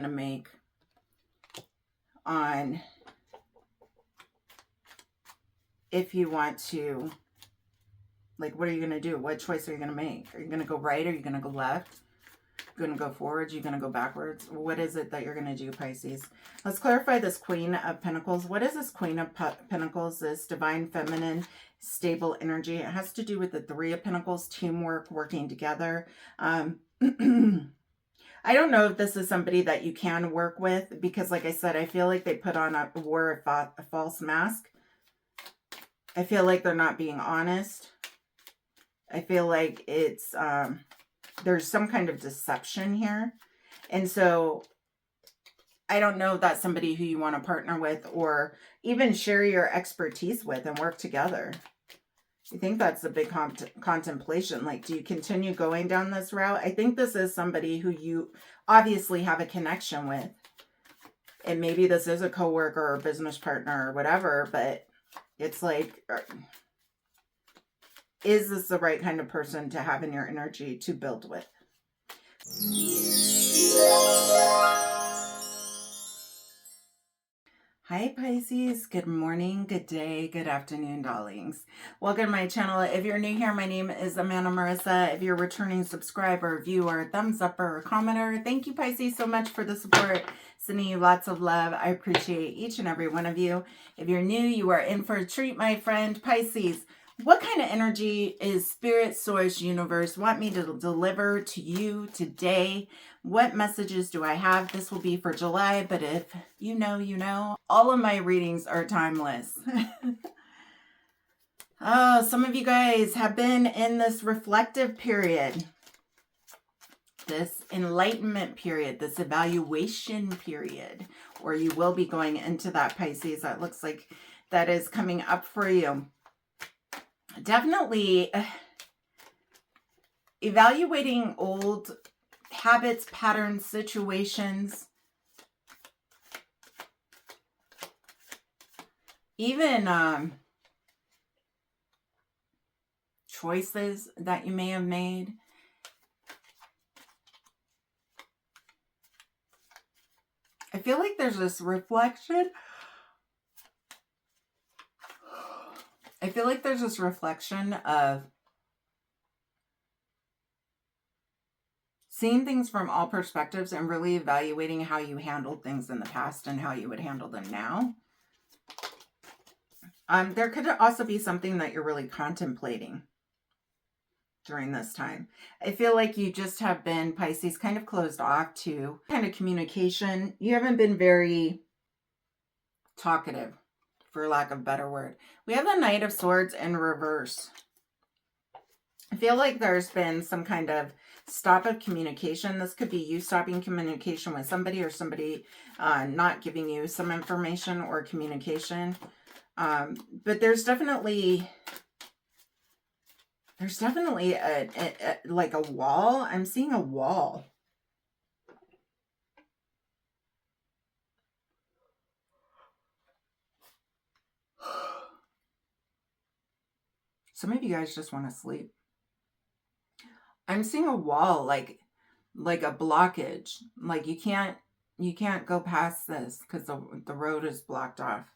to make on if you want to, like, what are you going to do? What choice are you going to make? Are you going to go right? Are you going to go left? Are you going to go forwards? Are you going to go backwards? What is it that you're going to do, Pisces? Let's clarify this Queen of Pentacles. What is this Queen of Pentacles? This divine feminine stable energy. It has to do with the Three of Pentacles, teamwork, working together. I don't know if this is somebody that you can work with because, like I said, I feel like they put on wore a false mask. I feel like they're not being honest. I feel like it's, there's some kind of deception here. And so I don't know if that's somebody who you want to partner with or even share your expertise with and work together. I think that's the big contemplation. Like, do you continue going down this route? I think this is somebody who you obviously have a connection with. And maybe this is a coworker or a business partner or whatever, but it's like, is this the right kind of person to have in your energy to build with? Hi Pisces, good morning, good day, good afternoon, darlings. Welcome to my channel. If you're new here, my name is Marissa. If you're a returning subscriber, viewer, thumbs up or commenter, thank you Pisces so much for the support. Sending you lots of love. I appreciate each and every one of you. If you're new, you are in for a treat, my friend. Pisces, what kind of energy is Spirit, Source, Universe want me to deliver to you today? What messages do I have? This will be for July, but if you know, you know. All of my readings are timeless. Oh, some of you guys have been in this reflective period, this enlightenment period, this evaluation period, or you will be going into that, Pisces. That looks like that is coming up for you. Definitely evaluating old habits, patterns, situations, even choices that you may have made. I feel like there's this reflection. I feel like there's this reflection of seeing things from all perspectives and really evaluating how you handled things in the past and how you would handle them now. There could also be something that you're really contemplating during this time. I feel like you just have been, Pisces, kind of closed off to kind of communication. You haven't been very talkative, for lack of a better word. We have the Knight of Swords in reverse. I feel like there's been some kind of stop of communication. This could be you stopping communication with somebody or somebody not giving you some information or communication. But there's definitely like a wall. I'm seeing a wall. Some of you guys just want to sleep. I'm seeing a wall, like a blockage. Like you can't go past this because the road is blocked off.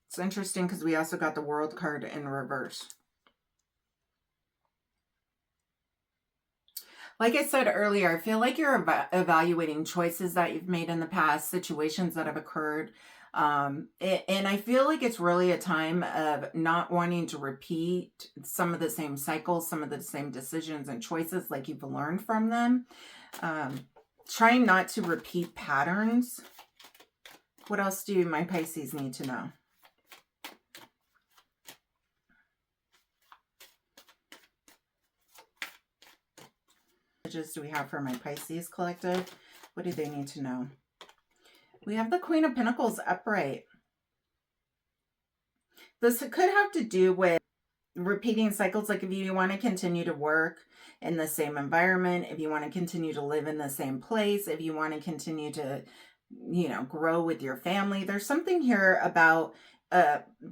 It's interesting because we also got the World card in reverse. Like I said earlier, I feel like you're evaluating choices that you've made in the past, situations that have occurred. And I feel like it's really a time of not wanting to repeat some of the same cycles, some of the same decisions and choices, like you've learned from them. Trying not to repeat patterns. What else do my Pisces need to know? Do we have for my Pisces collective? What do they need to know? We have the Queen of Pentacles upright. This could have to do with repeating cycles. Like if you want to continue to work in the same environment, if you want to continue to live in the same place, if you want to continue to, you know, grow with your family. There's something here about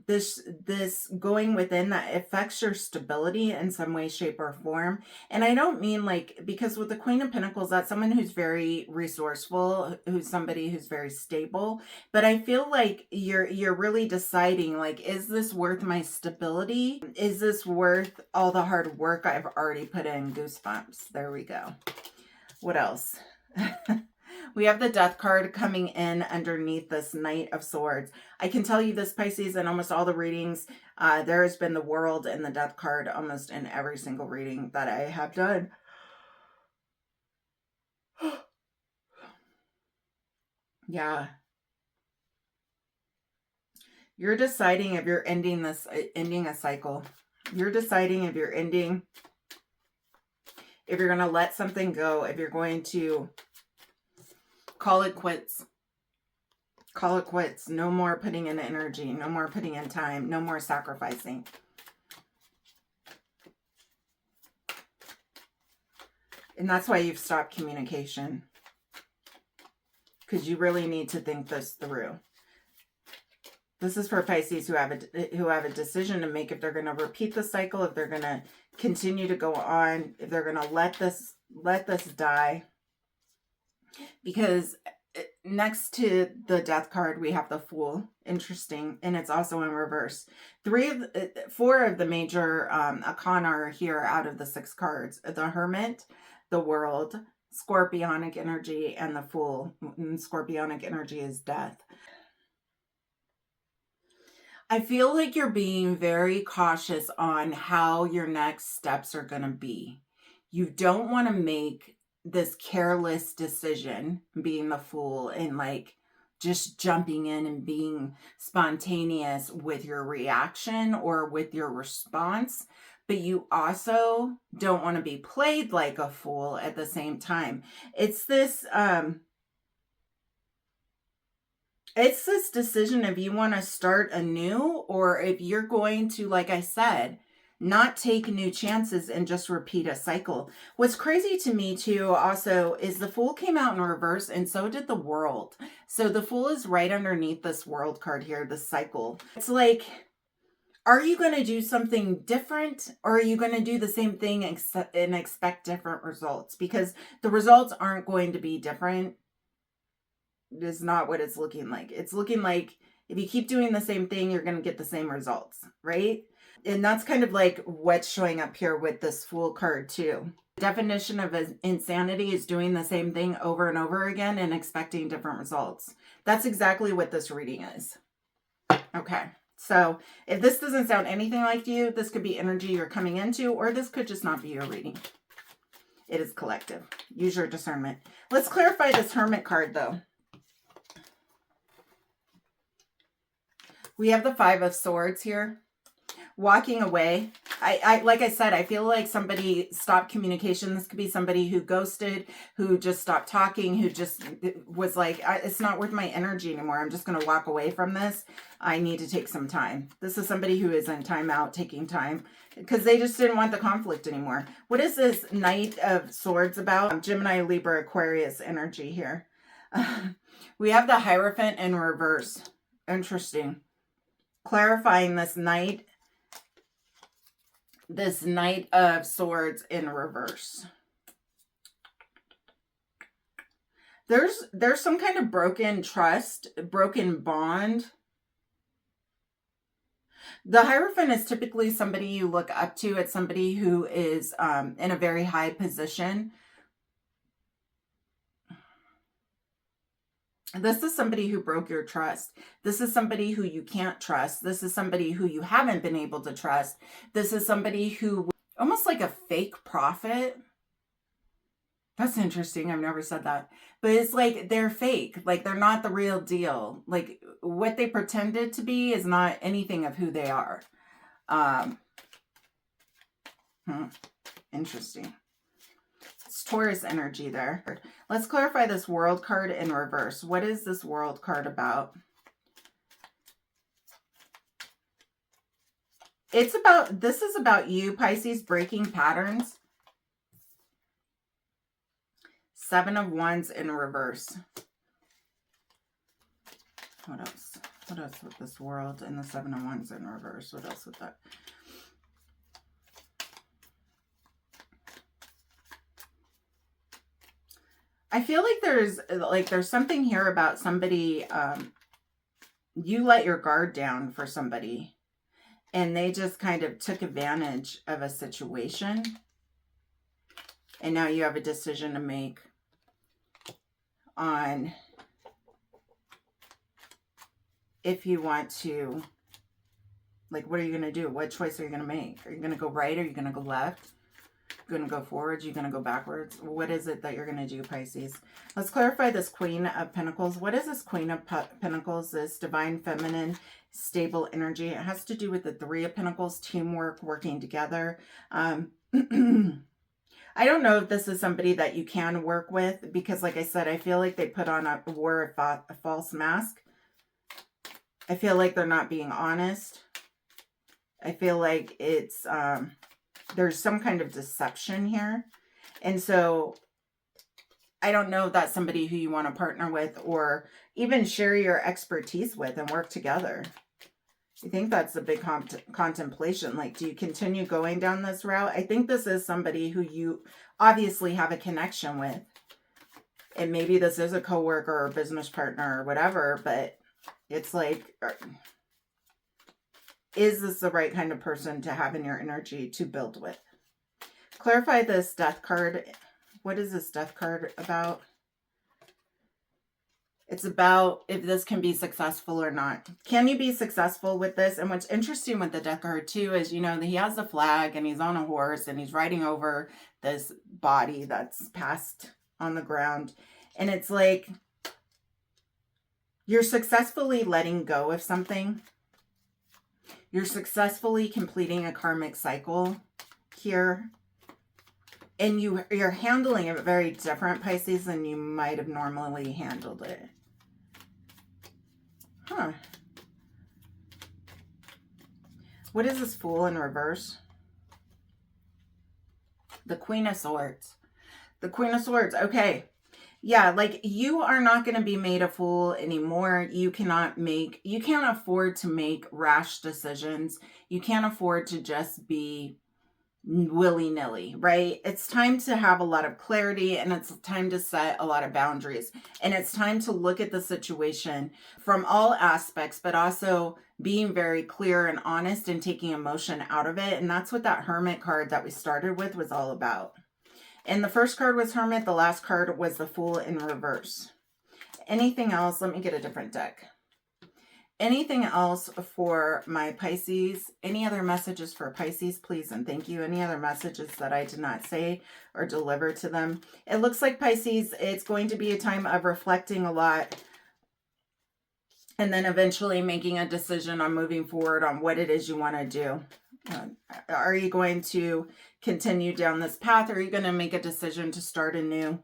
this going within that affects your stability in some way, shape, or form. And I don't mean like, because with the Queen of Pentacles, that's someone who's very resourceful, who's somebody who's very stable. But I feel like you're really deciding, like, is this worth my stability? Is this worth all the hard work I've already put in? Goosebumps. There we go. What else? We have the Death card coming in underneath this Knight of Swords. I can tell you this, Pisces, in almost all the readings, there has been the World and the Death card almost in every single reading that I have done. Yeah. You're deciding if you're ending a cycle. You're deciding if you're ending, if you're going to let something go, if you're going to call it quits. Call it quits. No more putting in energy. No more putting in time. No more sacrificing. And that's why you've stopped communication. Because you really need to think this through. This is for Pisces who have a decision to make, if they're going to repeat the cycle, if they're going to continue to go on, if they're going to let this die. Because next to the Death card, we have the Fool. Interesting. And it's also in reverse. 4 of the major arcana are here out of the 6 cards. The Hermit, the World, Scorpionic energy, and the Fool. And Scorpionic energy is death. I feel like you're being very cautious on how your next steps are going to be. You don't want to make this careless decision, being the Fool, and like just jumping in and being spontaneous with your reaction or with your response. But you also don't want to be played like a fool at the same time. It's this decision if you want to start anew, or if you're going to, like I said, not take new chances and just repeat a cycle. What's crazy to me too also is the Fool came out in reverse, and so did the World. So the Fool is right underneath this World card here, the cycle. It's like, are you going to do something different, or are you going to do the same thing and expect different results? Because the results aren't going to be different. Is not what it's looking like. It's looking like if you keep doing the same thing, you're going to get the same results, right? And that's kind of like what's showing up here with this Fool card too. The definition of insanity is doing the same thing over and over again and expecting different results. That's exactly what this reading is. Okay. So if this doesn't sound anything like you, this could be energy you're coming into, or this could just not be your reading. It is collective. Use your discernment. Let's clarify this Hermit card though. We have the 5 of Swords here. Walking away. I like I said, I feel like somebody stopped communication. This could be somebody who ghosted, who just stopped talking, who just was like, it's not worth my energy anymore. I'm just going to walk away from this. I need to take some time. This is somebody who is in timeout, taking time, because they just didn't want the conflict anymore. What is this Knight of Swords about? Gemini, Libra, Aquarius energy here. We have the Hierophant in reverse. Interesting. Clarifying this Knight of Swords in reverse. There's some kind of broken trust, broken bond. The Hierophant is typically somebody you look up to. It's somebody who is in a very high position. This is somebody who broke your trust. This is somebody who you can't trust. This is somebody who you haven't been able to trust. This is somebody who, almost like a fake prophet. That's interesting. I've never said that. But it's like they're fake. Like they're not the real deal. Like what they pretended to be is not anything of who they are. Interesting. It's Taurus energy there. Let's clarify this World card in reverse. What is this World card about? This is about you, Pisces, breaking patterns. 7 of Wands in reverse. What else? What else with this World and the Seven of Wands in reverse? What else with that? I feel like there's something here about somebody, you let your guard down for somebody and they just kind of took advantage of a situation. And now you have a decision to make on if you want to, like, what are you going to do? What choice are you going to make? Are you going to go right? Are you going to go left? Going to go forwards? You're going to go backwards? What is it that you're going to do, Pisces? Let's clarify this Queen of Pentacles. What is this Queen of Pentacles? This divine feminine stable energy. It has to do with the Three of Pentacles, teamwork, working together. I don't know if this is somebody that you can work with because, like I said, I feel like they put on a false mask. I feel like they're not being honest. I feel like it's there's some kind of deception here. And so I don't know if that's somebody who you want to partner with or even share your expertise with and work together. I think that's a big contemplation. Like, do you continue going down this route? I think this is somebody who you obviously have a connection with. And maybe this is a coworker or a business partner or whatever, but it's like, is this the right kind of person to have in your energy to build with? Clarify this Death card. What is this Death card about? It's about if this can be successful or not. Can you be successful with this? And what's interesting with the Death card too is, you know, he has the flag and he's on a horse and he's riding over this body that's passed on the ground. And it's like, you're successfully letting go of something. You're successfully completing a karmic cycle here. And you're handling it very different, Pisces, than you might have normally handled it. Huh. What is this Fool in reverse? The Queen of Swords. The Queen of Swords. Okay. Yeah, like you are not going to be made a fool anymore. You can't afford to make rash decisions. You can't afford to just be willy-nilly, right? It's time to have a lot of clarity and it's time to set a lot of boundaries. And it's time to look at the situation from all aspects, but also being very clear and honest and taking emotion out of it. And that's what that Hermit card that we started with was all about. And the first card was Hermit. The last card was the Fool in reverse. Anything else? Let me get a different deck. Anything else for my Pisces? Any other messages for Pisces, please and thank you? Any other messages that I did not say or deliver to them? It looks like Pisces, it's going to be a time of reflecting a lot and then eventually making a decision on moving forward on what it is you want to do. Are you going to continue down this path? Or are you going to make a decision to start anew?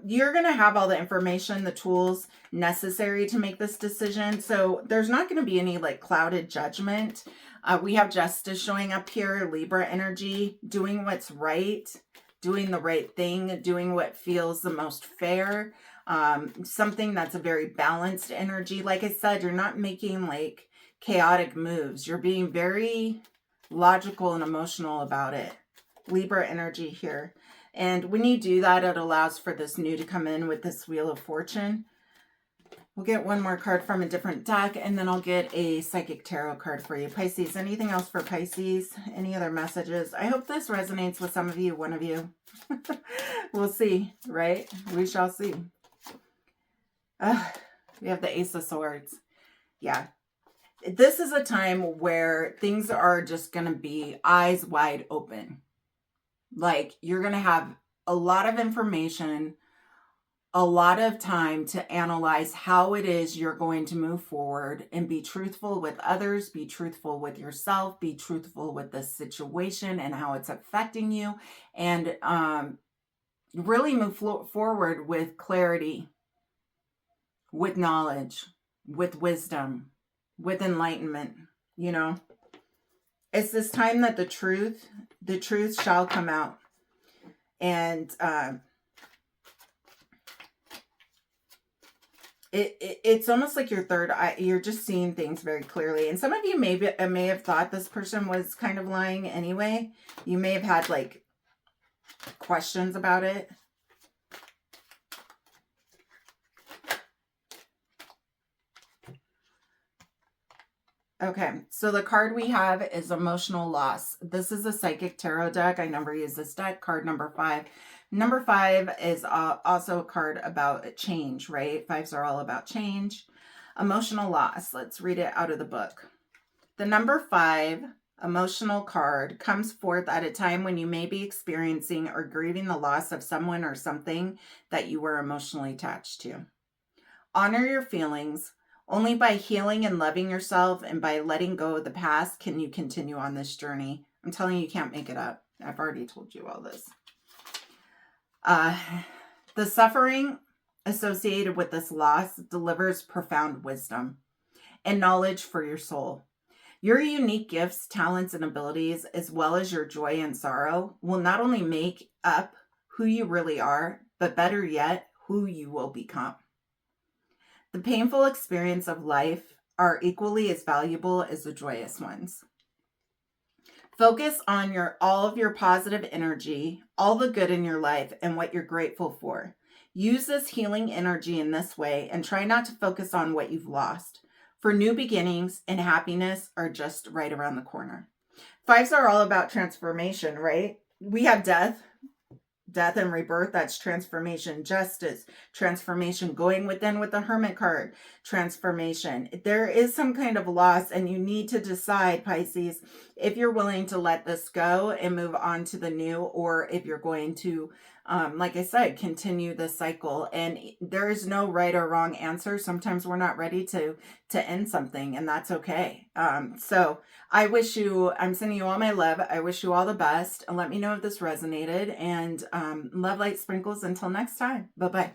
You're going to have all the information, the tools necessary to make this decision. So there's not going to be any like clouded judgment. We have justice showing up here, Libra energy, doing what's right, doing the right thing, doing what feels the most fair. Something that's a very balanced energy. Like I said, you're not making like chaotic moves. You're being very logical and emotional about it. Libra energy here. And when you do that, it allows for this new to come in with this Wheel of Fortune. We'll get one more card from a different deck, and then I'll get a Psychic Tarot card for you. Pisces, anything else for Pisces? Any other messages? I hope this resonates with some of you, one of you. We'll see, right? We shall see. We have the Ace of Swords. Yeah. This is a time where things are just going to be eyes wide open. Like, you're going to have a lot of information, a lot of time to analyze how it is you're going to move forward and be truthful with others, be truthful with yourself, be truthful with the situation and how it's affecting you, and really move forward with clarity, with knowledge, with wisdom, with enlightenment. You know, it's this time that the truth shall come out. And It's almost like your third eye. You're just seeing things very clearly. And some of you may have thought this person was kind of lying anyway. You may have had like questions about it. Okay, so the card we have is Emotional Loss. This is a Psychic Tarot deck. I never use this deck. Card number 5. Number 5 is also a card about change, right? Fives are all about change. Emotional loss. Let's read it out of the book. The number 5 emotional card comes forth at a time when you may be experiencing or grieving the loss of someone or something that you were emotionally attached to. Honor your feelings. Only by healing and loving yourself and by letting go of the past can you continue on this journey. I'm telling you, you can't make it up. I've already told you all this. The suffering associated with this loss delivers profound wisdom and knowledge for your soul. Your unique gifts, talents, and abilities, as well as your joy and sorrow, will not only make up who you really are, but better yet, who you will become. The painful experience of life are equally as valuable as the joyous ones. Focus on all of your positive energy, all the good in your life, and what you're grateful for. Use this healing energy in this way and try not to focus on what you've lost. For new beginnings and happiness are just right around the corner. Fives are all about transformation, right? We have death and rebirth. That's transformation. Justice, transformation. Going within with the Hermit card, transformation. There is some kind of loss, and you need to decide, Pisces, if you're willing to let this go and move on to the new, or if you're going to, like I said, continue the cycle. And there is no right or wrong answer. Sometimes we're not ready to end something, and that's okay. So I'm sending you all my love. I wish you all the best, and let me know if this resonated, and love, light, sprinkles. Until next time. Bye-bye.